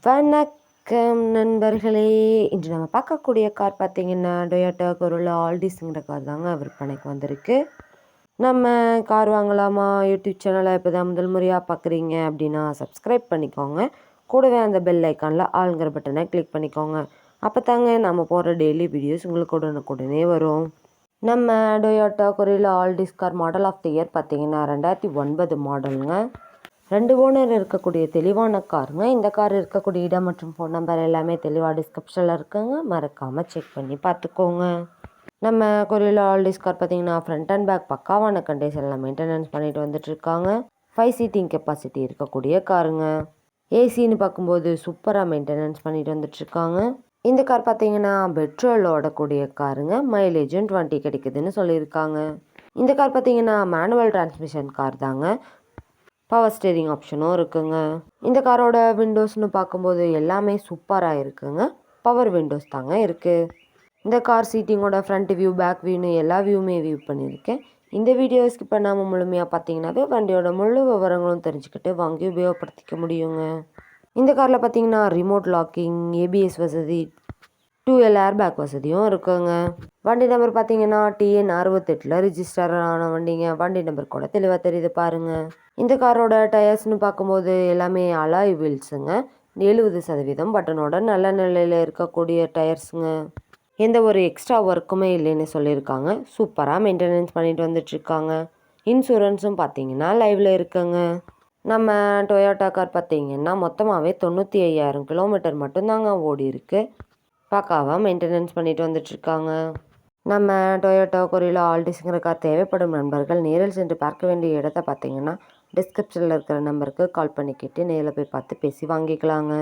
வணக்கம் நண்பர்களே. இன்று நம்ம பார்க்கக்கூடிய கார் பார்த்தீங்கன்னா டொயோட்டா கொரோலா ஆல்டிஸ்ங்கிற கார் தாங்க விற்பனைக்கு வந்திருக்கு. நம்ம கார் வாங்கலாமா யூடியூப் சேனலை இப்போ தான் முதல் முறையாக பார்க்குறீங்க அப்படின்னா சப்ஸ்கிரைப் பண்ணிக்கோங்க. கூடவே அந்த பெல் ஐக்கானில் ஆளுங்கிற பட்டனை கிளிக் பண்ணிக்கோங்க. அப்போ தாங்க நம்ம போகிற டெய்லி வீடியோஸ் உங்களுக்கு உடனுக்குடனே வரும். நம்ம Toyota Corolla Altis car model of the year பார்த்தீங்கன்னா 2009 மாடலுங்க. 2 ஓனர் இருக்கக்கூடிய தெளிவான காருங்க. இந்த கார் இருக்கக்கூடிய இடம் மற்றும் ஃபோன் நம்பர் எல்லாமே தெளிவாக டிஸ்கிரிப்ஷனில் இருக்குங்க. மறக்காமல் செக் பண்ணி பார்த்துக்கோங்க. நம்ம கொரோலா ஆல்டிஸ் கார் பார்த்தீங்கன்னா ஃப்ரண்ட் அண்ட் பேக் பக்காவான கண்டிஷனில் மெயின்டெனன்ஸ் பண்ணிட்டு வந்துட்டுருக்காங்க. 5 சீட்டிங் கெப்பாசிட்டி இருக்கக்கூடிய காருங்க. ஏசின்னு பார்க்கும்போது சூப்பராக மெயின்டெனன்ஸ் பண்ணிட்டு வந்துட்டுருக்காங்க. இந்த கார் பார்த்தீங்கன்னா பெட்ரோல் ஓடக்கூடிய காருங்க. மைலேஜும் 20 கிடைக்குதுன்னு சொல்லியிருக்காங்க. இந்த கார் பார்த்தீங்கன்னா மேனுவல் டிரான்ஸ்மிஷன் கார் தாங்க. பவர் ஸ்டேரிங் ஆப்ஷனும் இருக்குங்க. இந்த காரோட விண்டோஸ்னு பார்க்கும்போது எல்லாமே சூப்பராக இருக்குங்க. பவர் விண்டோஸ் தாங்க இருக்குது. இந்த கார் சீட்டிங்கோட ஃப்ரண்ட் வியூ பேக் வியூன்னு எல்லா வியூவுமே வியூ பண்ணியிருக்கேன். இந்த வீடியோ ஸ்கிப் பண்ணாமல் முழுமையாக பார்த்தீங்கன்னாவே வண்டியோட முழு விவரங்களும் தெரிஞ்சுக்கிட்டு வாங்கி உபயோகப்படுத்திக்க முடியுங்க. இந்த காரில் பார்த்தீங்கன்னா ரிமோட் லாக்கிங், ஏபிஎஸ் வசதி, 2L ஏர்பேக் வசதியும் இருக்குங்க. வண்டி நம்பர் பார்த்தீங்கன்னா TN 68 ரிஜிஸ்டர் ஆன வண்டிங்க. வண்டி நம்பர் கூட தெளிவாக தெரியுது பாருங்கள். இந்த காரோட டயர்ஸ்னு பார்க்கும்போது எல்லாமே அலாய் வீல்ஸுங்க. 70% பட்டனோட நல்ல நிலையில் இருக்கக்கூடிய டயர்ஸுங்க. எந்த ஒரு எக்ஸ்ட்ரா ஒர்க்குமே இல்லைன்னு சொல்லியிருக்காங்க. சூப்பராக மெயின்டெனன்ஸ் பண்ணிட்டு வந்துட்டுருக்காங்க. இன்சூரன்ஸும் பார்த்தீங்கன்னா லைவில் இருக்குங்க. நம்ம டொயோட்டா கார் பார்த்தீங்கன்னா மொத்தமாகவே 95,000 கிலோமீட்டர் மட்டும்தாங்க ஓடி இருக்கு. பக்காவாக மெயின்டெனன்ஸ் பண்ணிட்டு வந்துட்டுருக்காங்க. நம்ம டொயோட்டா கொரோலா ஆல்டிஸ்ங்கிற கார் தேவைப்படும் நண்பர்கள் நேரில் சென்று பார்க்க வேண்டிய இடத்த பார்த்தீங்கன்னா டிஸ்கிரிப்ஷனில் இருக்கிற நம்பருக்கு கால் பண்ணிக்கிட்டு நேரில் போய் பார்த்து பேசி வாங்கிக்கலாங்க.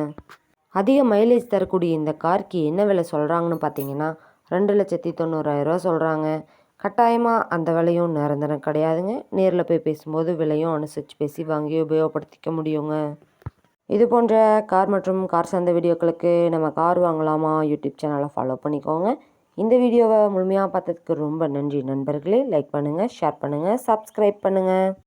அதிக மைலேஜ் தரக்கூடிய இந்த காருக்கு என்ன விலை சொல்கிறாங்கன்னு பார்த்தீங்கன்னா 2,90,000 சொல்கிறாங்க. கட்டாயமாக அந்த விலையும் நிரந்தரம் கிடையாதுங்க. நேரில் போய் பேசும்போது விலையும் அனுசரித்து பேசி வாங்கி உபயோகப்படுத்திக்க முடியுங்க. இது போன்ற கார் மற்றும் கார் சார்ந்த வீடியோக்களுக்கு நம்ம கார் வாங்கலாமா யூடியூப் சேனலை ஃபாலோ பண்ணிக்கோங்க. இந்த வீடியோவை முழுமையாக பார்த்ததுக்கு ரொம்ப நன்றி நண்பர்களே. லைக் பண்ணுங்கள், ஷேர் பண்ணுங்கள், சப்ஸ்கிரைப் பண்ணுங்கள்.